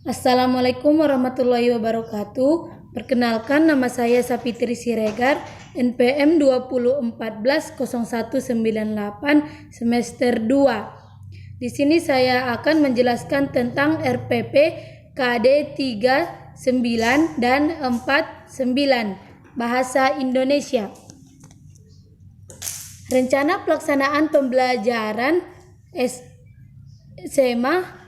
Assalamualaikum warahmatullahi wabarakatuh. Perkenalkan, nama saya Sapitri Siregar, NPM 2014-0198 semester 2. Di sini saya akan menjelaskan tentang RPP KD 39 dan 49 Bahasa Indonesia. Rencana pelaksanaan pembelajaran SMA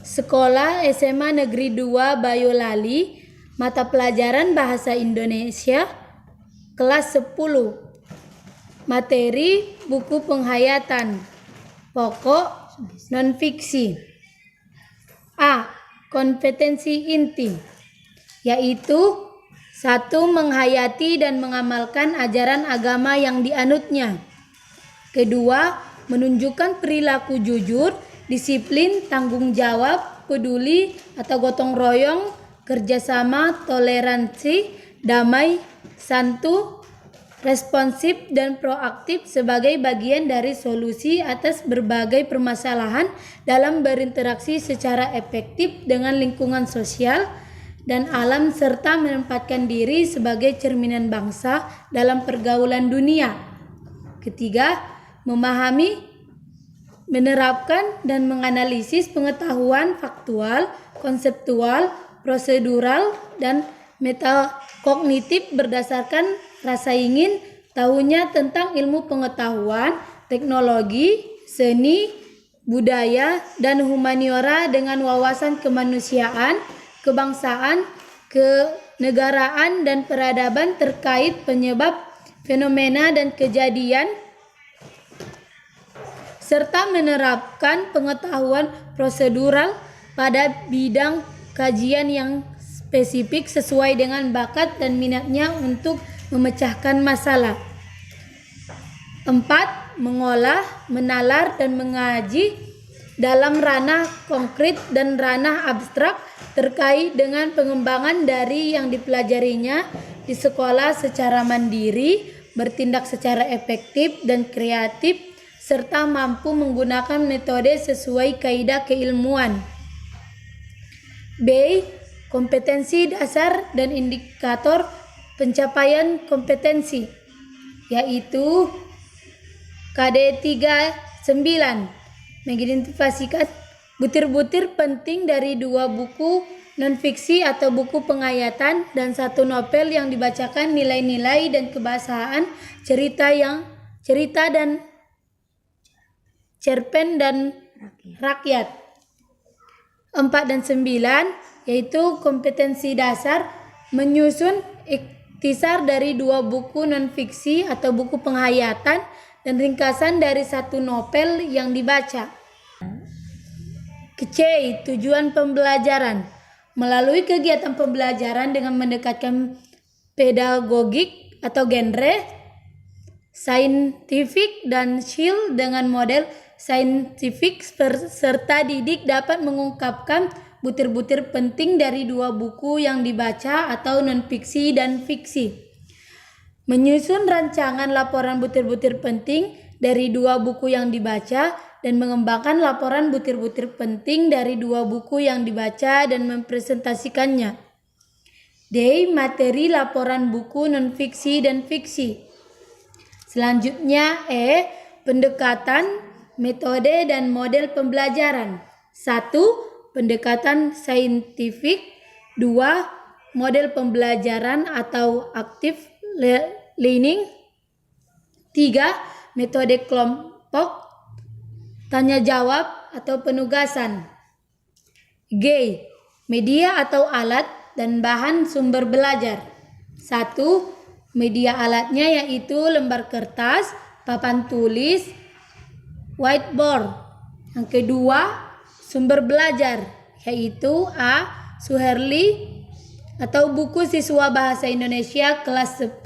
Sekolah SMA Negeri 2 Bayolali, mata pelajaran Bahasa Indonesia, kelas 10. Materi buku penghayatan, pokok non-fiksi. A. Kompetensi inti, yaitu 1. Menghayati dan mengamalkan ajaran agama yang dianutnya. 2. Menunjukkan perilaku jujur, disiplin, tanggung jawab, peduli atau gotong royong, kerjasama, toleransi, damai, santu, responsif, dan proaktif sebagai bagian dari solusi atas berbagai permasalahan dalam berinteraksi secara efektif dengan lingkungan sosial dan alam serta menempatkan diri sebagai cerminan bangsa dalam pergaulan dunia. 3. Memahami, menerapkan dan menganalisis pengetahuan faktual, konseptual, prosedural, dan metakognitif berdasarkan rasa ingin tahunya tentang ilmu pengetahuan, teknologi, seni, budaya, dan humaniora dengan wawasan kemanusiaan, kebangsaan, kenegaraan, dan peradaban terkait penyebab, fenomena, dan kejadian, serta menerapkan pengetahuan prosedural pada bidang kajian yang spesifik sesuai dengan bakat dan minatnya untuk memecahkan masalah. 4. Mengolah, menalar, dan mengaji dalam ranah konkret dan ranah abstrak terkait dengan pengembangan dari yang dipelajarinya di sekolah secara mandiri, bertindak secara efektif dan kreatif, serta mampu menggunakan metode sesuai kaidah keilmuan. B. Kompetensi dasar dan indikator pencapaian kompetensi, yaitu KD 39 mengidentifikasikan butir-butir penting dari 2 buku non-fiksi atau buku penghayatan dan 1 novel yang dibacakan nilai-nilai dan kebahasaan, cerita dan cerpen dan rakyat. 4 dan 9 yaitu kompetensi dasar, menyusun ikhtisar dari 2 buku non-fiksi atau buku penghayatan dan ringkasan dari 1 novel yang dibaca. C. Tujuan pembelajaran. Melalui kegiatan pembelajaran dengan mendekatkan pedagogik atau genre saintifik dan skill dengan model saintifik serta didik dapat mengungkapkan butir-butir penting dari 2 buku yang dibaca atau non-fiksi dan fiksi. Menyusun rancangan laporan butir-butir penting dari 2 buku yang dibaca dan mengembangkan laporan butir-butir penting dari 2 buku yang dibaca dan mempresentasikannya. D. Materi laporan buku non-fiksi dan fiksi. Selanjutnya E. Pendekatan, metode, dan model pembelajaran. 1. Pendekatan saintifik. 2. Model pembelajaran atau active learning. 3. Metode kelompok, tanya jawab atau penugasan. G. Media atau alat dan bahan sumber belajar. 1. Media alatnya yaitu lembar kertas, papan tulis, whiteboard. Yang kedua, sumber belajar yaitu A. Suherli atau buku siswa Bahasa Indonesia kelas 10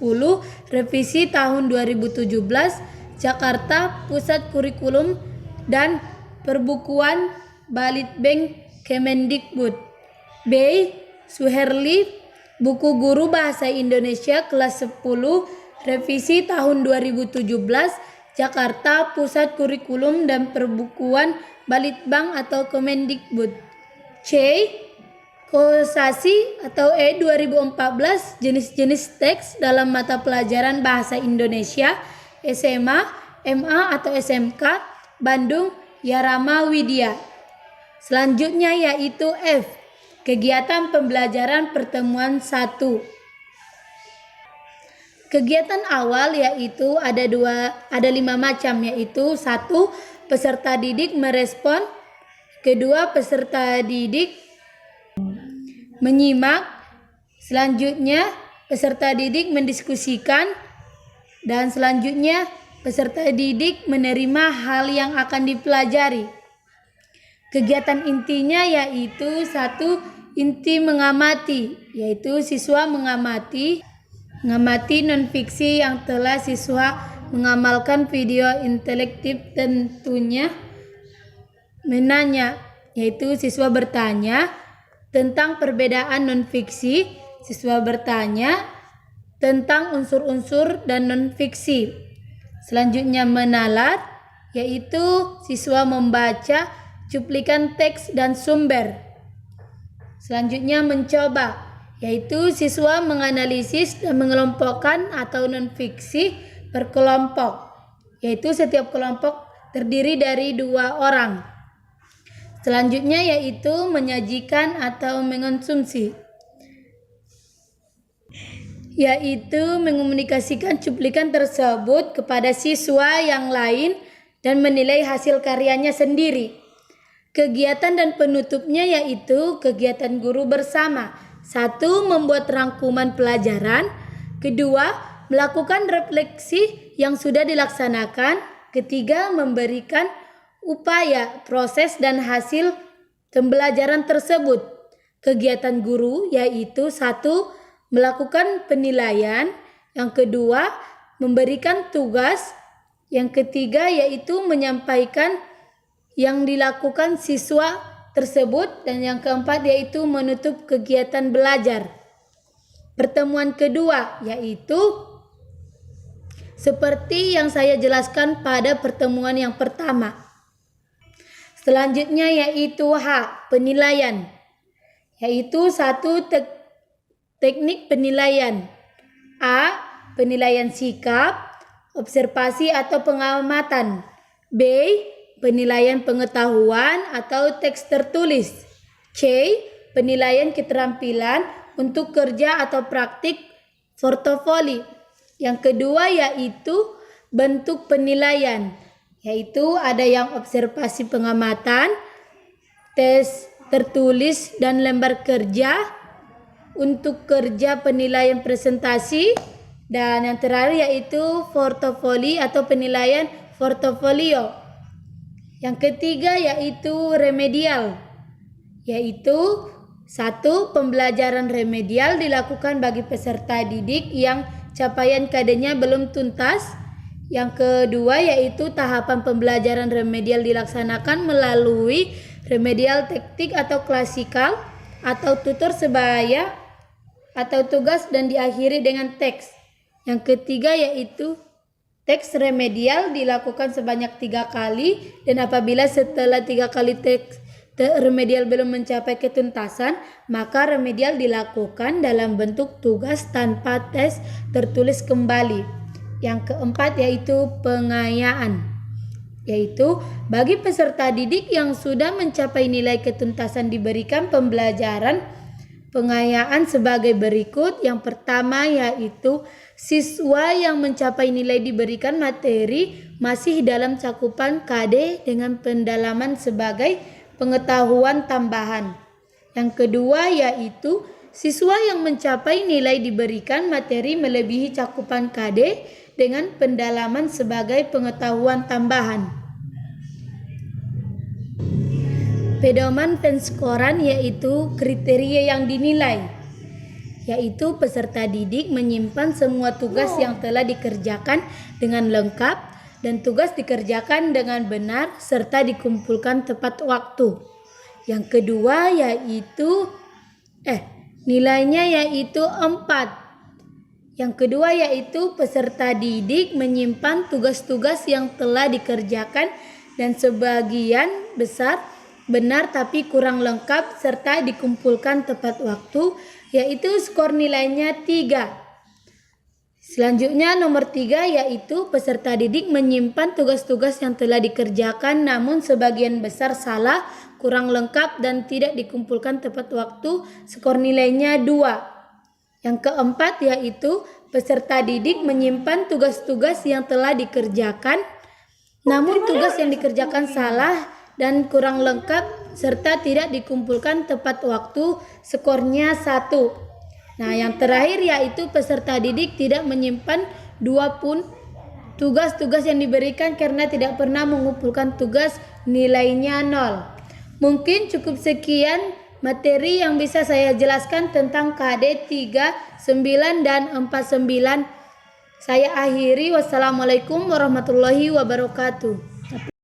revisi tahun 2017, Jakarta Pusat Kurikulum dan Perbukuan Balitbank Kemendikbud. B. Suherli, buku guru Bahasa Indonesia kelas 10 revisi tahun 2017, Jakarta Pusat Kurikulum dan Perbukuan Balitbank atau Kemendikbud. C. Koesasi atau 2014 jenis-jenis teks dalam mata pelajaran Bahasa Indonesia SMA, MA atau SMK Bandung Yarama Widya. Selanjutnya yaitu F. Kegiatan pembelajaran pertemuan 1. Kegiatan awal yaitu ada 5 macam, yaitu 1. Peserta didik merespon, 2. Peserta didik menyimak, selanjutnya peserta didik mendiskusikan, dan selanjutnya peserta didik menerima hal yang akan dipelajari. Kegiatan intinya yaitu 1. Inti mengamati, yaitu siswa mengamati non-fiksi yang telah siswa mengamalkan video interaktif, tentunya menanya, yaitu siswa bertanya tentang perbedaan non-fiksi, siswa bertanya tentang unsur-unsur dan non-fiksi. Selanjutnya menalar, yaitu siswa membaca cuplikan teks dan sumber. Selanjutnya mencoba, yaitu siswa menganalisis dan mengelompokkan atau non-fiksi per kelompok, yaitu setiap kelompok terdiri dari 2 orang. Selanjutnya yaitu menyajikan atau mengonsumsi, yaitu mengomunikasikan cuplikan tersebut kepada siswa yang lain dan menilai hasil karyanya sendiri. Kegiatan dan penutupnya yaitu kegiatan guru bersama. 1. Membuat rangkuman pelajaran. 2. Melakukan refleksi yang sudah dilaksanakan. 3. Memberikan upaya, proses, dan hasil pembelajaran tersebut. Kegiatan guru yaitu 1. Melakukan penilaian. Yang 2. Memberikan tugas. Yang 3. yaitu menyampaikan yang dilakukan siswa tersebut. Dan yang 4 yaitu menutup kegiatan belajar. Pertemuan kedua yaitu seperti yang saya jelaskan pada pertemuan yang pertama. Selanjutnya yaitu H. Penilaian, yaitu 1. Teknik penilaian. A. Penilaian sikap, observasi atau pengamatan. B. Penilaian pengetahuan atau teks tertulis. C. Penilaian keterampilan untuk kerja atau praktik portofoli. Yang kedua yaitu bentuk penilaian, yaitu ada yang observasi pengamatan, tes tertulis, dan lembar kerja. Untuk kerja penilaian presentasi, dan yang terakhir yaitu portofolio atau penilaian portofolio. Yang ketiga yaitu remedial, yaitu 1. Pembelajaran remedial dilakukan bagi peserta didik yang capaian KD-nya belum tuntas. Yang kedua yaitu tahapan pembelajaran remedial dilaksanakan melalui remedial taktik atau klasikal atau tutor sebaya atau tugas dan diakhiri dengan teks. Yang ketiga yaitu teks remedial dilakukan sebanyak 3 kali, dan apabila setelah 3 kali teks remedial belum mencapai ketuntasan, maka remedial dilakukan dalam bentuk tugas tanpa tes tertulis kembali. Yang keempat yaitu pengayaan, yaitu bagi peserta didik yang sudah mencapai nilai ketuntasan diberikan pembelajaran pengayaan sebagai berikut. Yang pertama yaitu siswa yang mencapai nilai diberikan materi masih dalam cakupan KD dengan pendalaman sebagai pengetahuan tambahan. Yang kedua yaitu siswa yang mencapai nilai diberikan materi melebihi cakupan KD dengan pendalaman sebagai pengetahuan tambahan. Pedoman penskoran yaitu kriteria yang dinilai, yaitu peserta didik menyimpan semua tugas yang telah dikerjakan dengan lengkap dan tugas dikerjakan dengan benar serta dikumpulkan tepat waktu. Yang kedua yaitu nilainya yaitu 4. Yang kedua yaitu peserta didik menyimpan tugas-tugas yang telah dikerjakan dan sebagian besar benar tapi kurang lengkap serta dikumpulkan tepat waktu, yaitu skor nilainya 3. Selanjutnya nomor 3 yaitu peserta didik menyimpan tugas-tugas yang telah dikerjakan namun sebagian besar salah, kurang lengkap dan tidak dikumpulkan tepat waktu, skor nilainya 2. Yang keempat yaitu peserta didik menyimpan tugas-tugas yang telah dikerjakan namun tugas yang dikerjakan salah dan kurang lengkap serta tidak dikumpulkan tepat waktu, skornya 1. Nah, yang terakhir yaitu peserta didik tidak menyimpan 2 pun tugas-tugas yang diberikan karena tidak pernah mengumpulkan tugas, nilainya 0. Mungkin cukup sekian materi yang bisa saya jelaskan tentang KD 39 dan 49. Saya akhiri, wassalamualaikum warahmatullahi wabarakatuh.